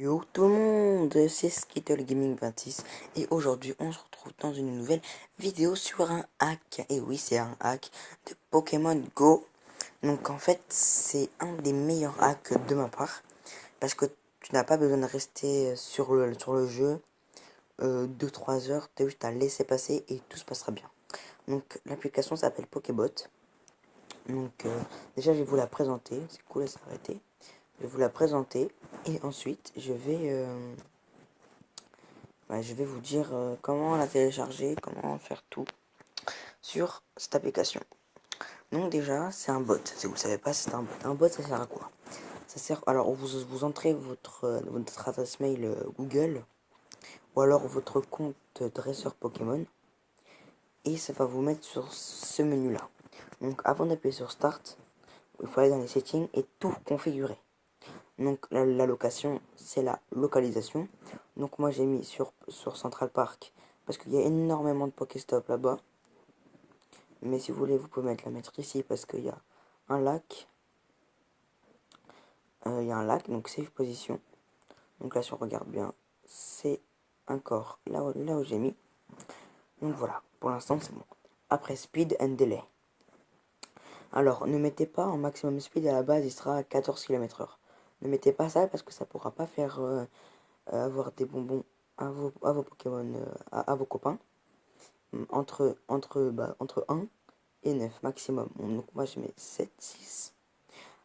Yo tout le monde, c'est Skittle Gaming 26 et aujourd'hui on se retrouve dans une nouvelle vidéo sur un hack. Et oui, c'est un hack de Pokémon Go. Donc en fait c'est un des meilleurs hacks de ma part parce que tu n'as pas besoin de rester sur le jeu 2-3 heures, tu as juste à laisser passer et tout se passera bien. Donc l'application s'appelle Pokébot. Donc déjà je vais vous la présenter, c'est cool, elle s'est arrêtée. Je vais vous la présenter et ensuite je vais vous dire comment la télécharger, comment faire tout sur cette application. Donc déjà, c'est un bot. Si vous ne savez pas, c'est un bot. Un bot, ça sert à quoi? Ça sert, alors vous entrez votre adresse mail Google ou alors votre compte dresseur Pokémon et ça va vous mettre sur ce menu là. Donc avant d'appuyer sur Start, il faut aller dans les settings et tout configurer. Donc la location, c'est la localisation. Donc moi j'ai mis sur Central Park parce qu'il y a énormément de Pokéstop là-bas. Mais si vous voulez, vous pouvez la mettre ici parce qu'il y a un lac. Il y a un lac, donc save position. Donc là, si on regarde bien, c'est encore là où j'ai mis. Donc voilà, pour l'instant, c'est bon. Après, speed and delay. Alors, ne mettez pas en maximum speed à la base, il sera à 14 km/h. Ne mettez pas ça parce que ça pourra pas faire avoir des bonbons à vos Pokémon, à vos copains. Entre 1 et 9 maximum. Donc moi, je mets 7, 6.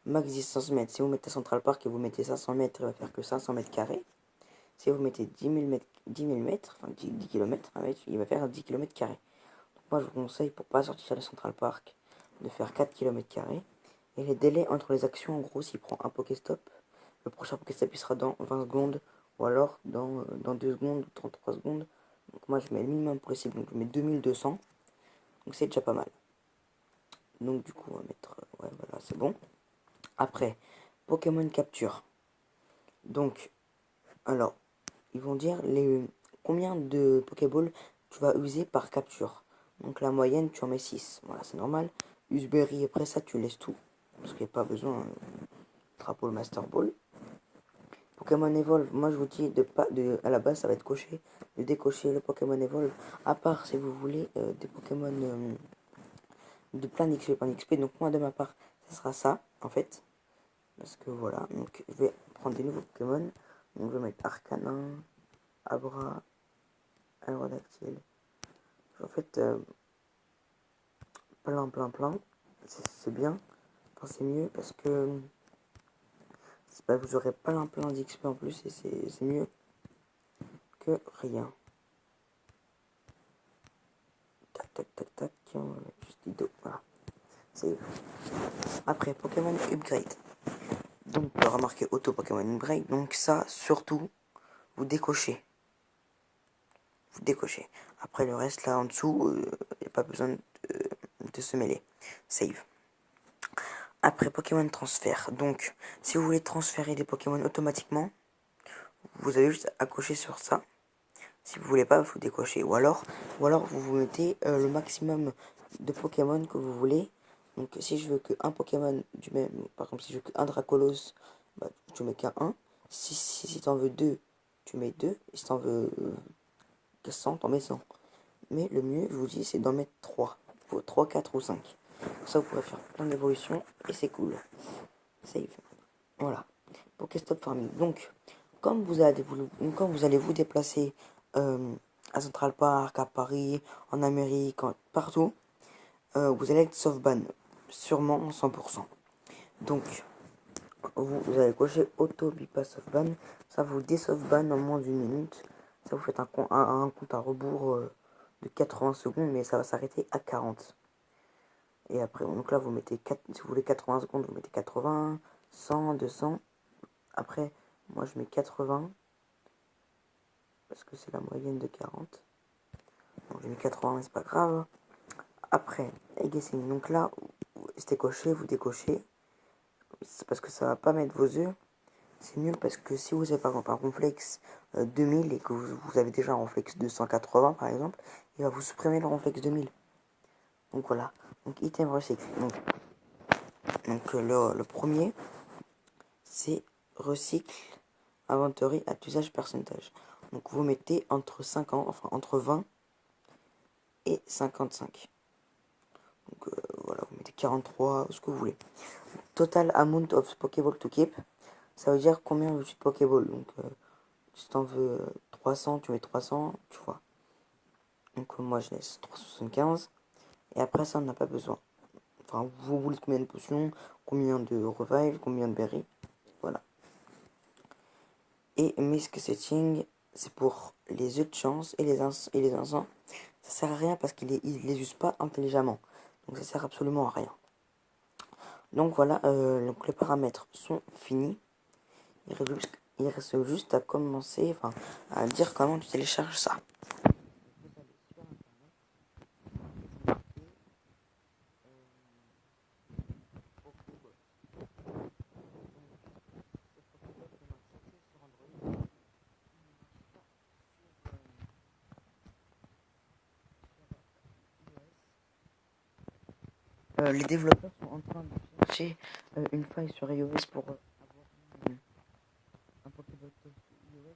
Max distance mètres. Si vous mettez Central Park et vous mettez 500 mètres, il va faire que 500 mètres carrés. Si vous mettez 10 000 mètres, enfin 10 km, il va faire 10 km carrés. Donc moi je vous conseille, pour pas sortir de Central Park, de faire 4 km carrés. Et les délais entre les actions, en gros, s'il prend un Pokéstop, le prochain Pokéstop il sera dans 20 secondes, ou alors dans 2 secondes, ou 33 secondes. Donc moi je mets le minimum possible, donc je mets 2200. Donc c'est déjà pas mal. Donc du coup on va mettre, ouais voilà, c'est bon. Après, Pokémon Capture. Donc, alors, ils vont dire combien de Pokéball tu vas user par capture. Donc la moyenne, tu en mets 6. Voilà, c'est normal. Useberry, après ça, tu laisses tout. Parce qu'il n'y a pas besoin drapeau le Master Ball. Pokémon Evolve, moi je vous dis à la base ça va être coché, de décocher le Pokémon Evolve, à part si vous voulez des Pokémon de plein d'XP. Donc moi de ma part, ça sera ça en fait. Parce que voilà, donc je vais prendre des nouveaux Pokémon. Donc je vais mettre Arcanin, Abra, Aérodactyle. En fait, plein. C'est bien. Enfin, c'est mieux parce que vous aurez plein d'XP en plus et c'est mieux que rien. Tac. On va mettre juste Dido. Voilà. C'est après Pokémon Upgrade. Donc, on peut remarquer Auto Pokémon Upgrade. Donc, ça, surtout, vous décochez. Après le reste là en dessous, il n'y a pas besoin de se mêler. Save. Après Pokémon transfert. Donc si vous voulez transférer des Pokémon automatiquement, vous avez juste à cocher sur ça. Si vous voulez pas, vous décochez. Ou alors vous mettez le maximum de Pokémon que vous voulez. Donc si je veux qu'un Pokémon du même, par exemple si je veux qu'un Dracolos, bah, tu mets qu'un 1. Si t'en veux 2, tu mets 2. Et si t'en veux 100, t'en mets 100. Mais le mieux, je vous dis, c'est d'en mettre 3. 3, 4 ou 5. Pour ça, vous pourrez faire plein d'évolutions et c'est cool. Save. Voilà. Pokéstop Farming. Donc, comme vous allez vous déplacer à Central Park, à Paris, en Amérique, partout, vous allez être softban. Sûrement 100%. Donc, vous allez cocher auto bypass softban. Ça vous désoftban en moins d'une minute. Ça vous fait un compte à rebours de 80 secondes, mais ça va s'arrêter à 40. Et après, donc là, vous mettez si vous voulez 80 secondes, vous mettez 80, 100, 200. Après, moi, je mets 80, parce que c'est la moyenne de 40. Donc, j'ai mis 80, mais c'est pas grave. Après, guessing. Donc là, c'était coché, vous décochez. C'est parce que ça va pas mettre vos œufs. C'est mieux parce que si vous avez par exemple un Ronflex 2000 et que vous avez déjà un Ronflex 280 par exemple, il va vous supprimer le Ronflex 2000. Donc voilà. Donc item recycle. Donc le premier, c'est recycle inventory at usage percentage. Donc vous mettez entre 50, enfin entre 20 et 55. Donc voilà, vous mettez 43, ce que vous voulez. Total amount of Pokéball to keep, ça veut dire combien veux-tu de Pokéball. Donc si t'en veux 300, tu mets 300, tu vois. Donc moi je laisse 375. Et après ça on n'a pas besoin. Enfin vous voulez combien de potions, combien de revive, combien de berries. Voilà. Et Misk Setting, c'est pour les œufs de chance et les encens. Ça sert à rien parce qu'ils les usent pas intelligemment. Donc ça sert absolument à rien. Donc voilà, donc les paramètres sont finis. Il reste juste à commencer, enfin à dire comment tu télécharges ça. Les développeurs sont en train de chercher une faille sur iOS pour avoir un Pokéball sur iOS.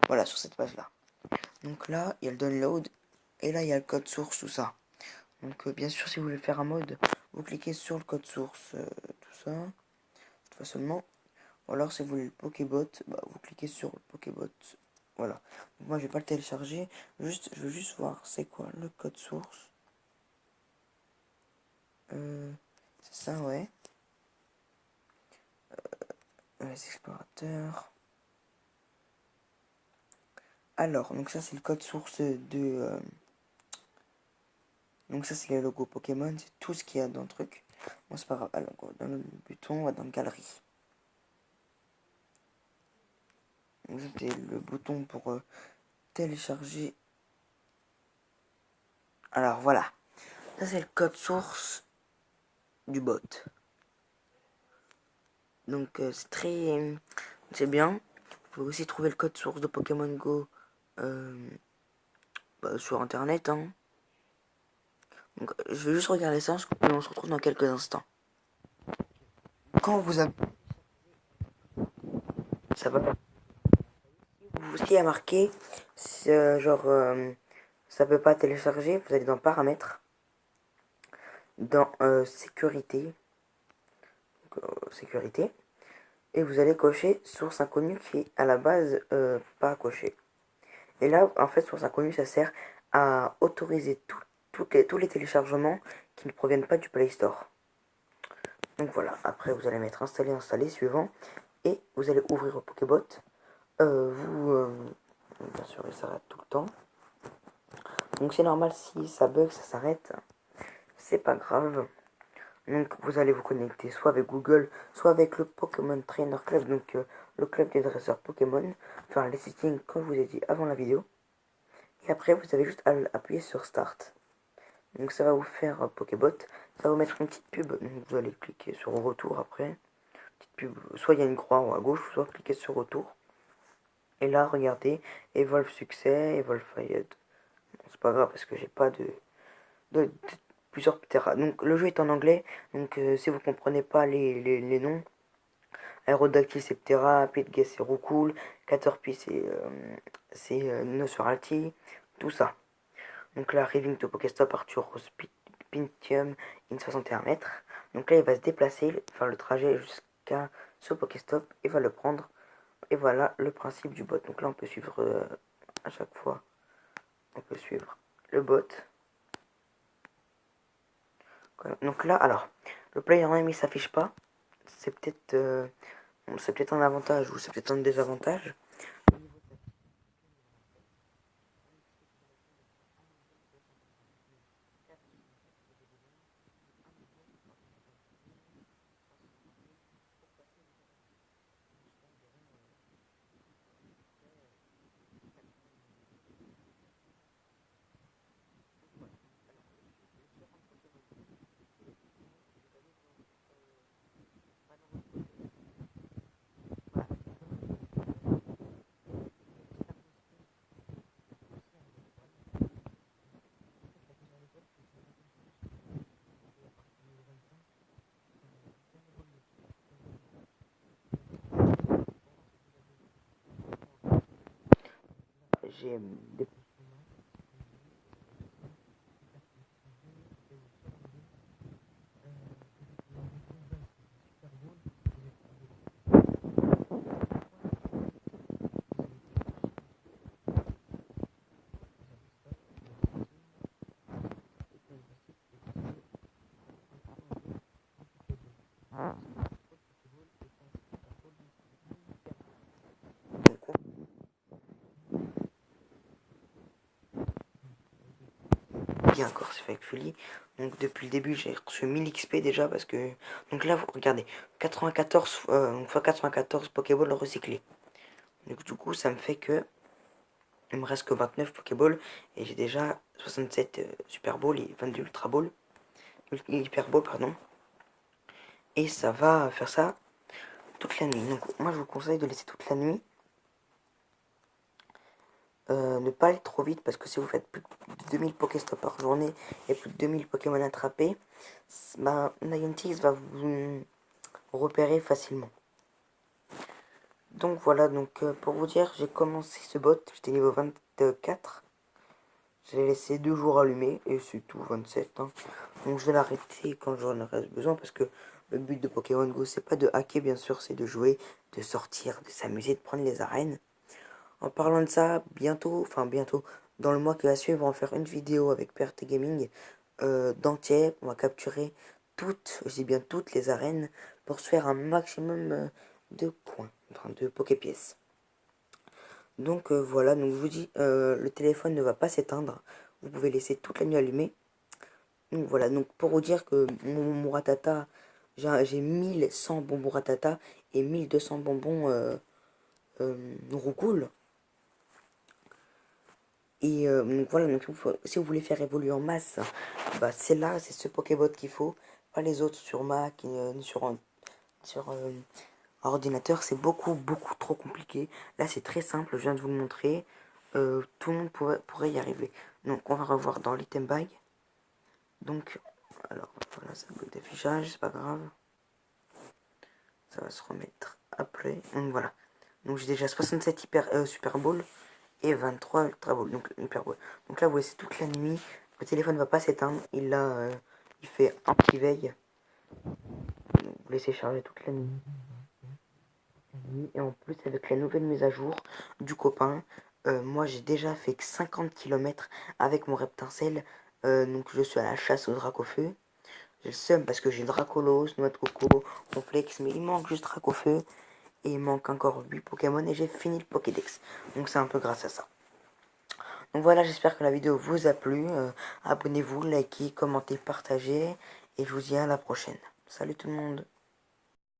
Voilà, sur cette page-là. Donc là, il y a le download et là, il y a le code source, tout ça. Donc bien sûr, si vous voulez faire un mode, vous cliquez sur le code source, tout ça, cette fois seulement. Ou alors, si vous voulez le Pokébot, bah, vous cliquez sur le Pokébot. Voilà. Donc, moi, je vais pas le télécharger. Je veux juste voir c'est quoi le code source. C'est ça, ouais. Les explorateurs. Alors, donc ça, c'est le code source de... donc ça, c'est les logos Pokémon. C'est tout ce qu'il y a dans le truc. Bon, c'est pas grave. Alors, dans le bouton, on va dans Galerie. Donc ça, c'est le bouton pour télécharger. Alors, voilà. Ça, c'est le code source du bot. Donc, c'est très... c'est bien. Vous pouvez aussi trouver le code source de Pokémon Go sur internet. Hein. Donc, je vais juste regarder ça et on se retrouve dans quelques instants. Quand vous avez... ça va. Ce qui a marqué, genre, ça peut pas télécharger. Vous allez dans paramètres, dans sécurité, sécurité, et vous allez cocher source inconnue qui est à la base pas coché. Et là, en fait, source inconnue, ça sert à autoriser tous les téléchargements qui ne proviennent pas du Play Store. Donc voilà, après vous allez mettre installer, suivant, et vous allez ouvrir le Pokébot. Bien sûr, il s'arrête tout le temps. Donc c'est normal si ça bug, ça s'arrête. C'est pas grave. Donc vous allez vous connecter soit avec Google, soit avec le Pokémon Trainer Club, donc le club des dresseurs Pokémon. Enfin les settings comme je vous ai dit avant la vidéo. Et après vous avez juste à appuyer sur Start. Donc ça va vous faire un Pokébot. Ça va vous mettre une petite pub. Donc vous allez cliquer sur retour après. Petite pub. Soit il y a une croix en haut à gauche, soit cliquez sur retour. Et là regardez, Evolve Succès, Evolve Fayette. Bon, c'est pas grave parce que j'ai pas de plusieurs terras. Donc le jeu est en anglais. Donc si vous comprenez pas les noms. Aerodactyl c'est Ptera, Pitguess c'est Roucool, Caterpie c'est Nosferalti, tout ça. Donc là, Arriving to Pokéstop, Arthur Pintium, in 61 mètres. Donc là, il va se déplacer, faire le trajet jusqu'à ce Pokéstop et va le prendre. Et voilà le principe du bot. Donc là, on peut suivre à chaque fois. On peut suivre le bot. Voilà. Donc là, alors, le player name il s'affiche pas. C'est peut-être un avantage ou c'est peut-être un désavantage. j'ai des... Bien encore, c'est fait avec Fully. Donc depuis le début, j'ai reçu 1000 XP déjà parce que... Donc là, vous regardez, 94 fois 94 Pokéball recyclés. Donc du coup, ça me fait que... Il me reste que 29 Pokéball et j'ai déjà 67 Super Ball et 22 Ultra Ball. Hyper Ball, pardon. Et ça va faire ça toute la nuit. Donc moi, je vous conseille de laisser toute la nuit. Ne pas aller trop vite parce que si vous faites plus de 2000 Pokéstop par journée et plus de 2000 Pokémon attrapés, bah, Niantic va vous repérer facilement. Donc voilà, donc pour vous dire, j'ai commencé ce bot, j'étais niveau 24. Je l'ai laissé 2 jours allumé et c'est tout, 27. Hein. Donc je vais l'arrêter quand j'en aurai besoin parce que le but de Pokémon Go c'est pas de hacker bien sûr, c'est de jouer, de sortir, de s'amuser, de prendre les arènes. En parlant de ça, bientôt, dans le mois qui va suivre, on va faire une vidéo avec PRT Gaming d'entier. On va capturer toutes, je dis bien toutes les arènes pour se faire un maximum de points, enfin de Poképièces. Donc voilà, donc je vous dis, le téléphone ne va pas s'éteindre. Vous pouvez laisser toute la nuit allumée. Donc voilà, donc pour vous dire que mon Ratata, j'ai 1100 bonbons Ratata et 1200 bonbons Roucoule. Et donc voilà, donc si vous voulez faire évoluer en masse, bah c'est là, c'est ce Pokébot qu'il faut, pas les autres sur Mac, sur ordinateur, c'est beaucoup trop compliqué. Là c'est très simple, je viens de vous le montrer, tout le monde pourrait y arriver. Donc on va revoir dans l'item bag. Donc, alors voilà, ça bug d'affichage, c'est pas grave, ça va se remettre après. Donc voilà, donc j'ai déjà 67 Super Ball et 23 Ultra Ball, donc Hyper Ball. Donc là, vous voyez, c'est toute la nuit. Le téléphone va pas s'éteindre. Il fait un petit veille. Donc, vous laissez charger toute la nuit. Et en plus, avec la nouvelle mise à jour du copain, moi j'ai déjà fait que 50 km avec mon Reptincelle. Donc je suis à la chasse au Dracofeu. J'ai le seum parce que j'ai Dracolos, Noix de Coco, Complexe, mais il manque juste Dracofeu. Et il manque encore 8 Pokémon et j'ai fini le Pokédex. Donc c'est un peu grâce à ça. Donc voilà, j'espère que la vidéo vous a plu. Abonnez-vous, likez, commentez, partagez. Et je vous dis à la prochaine. Salut tout le monde.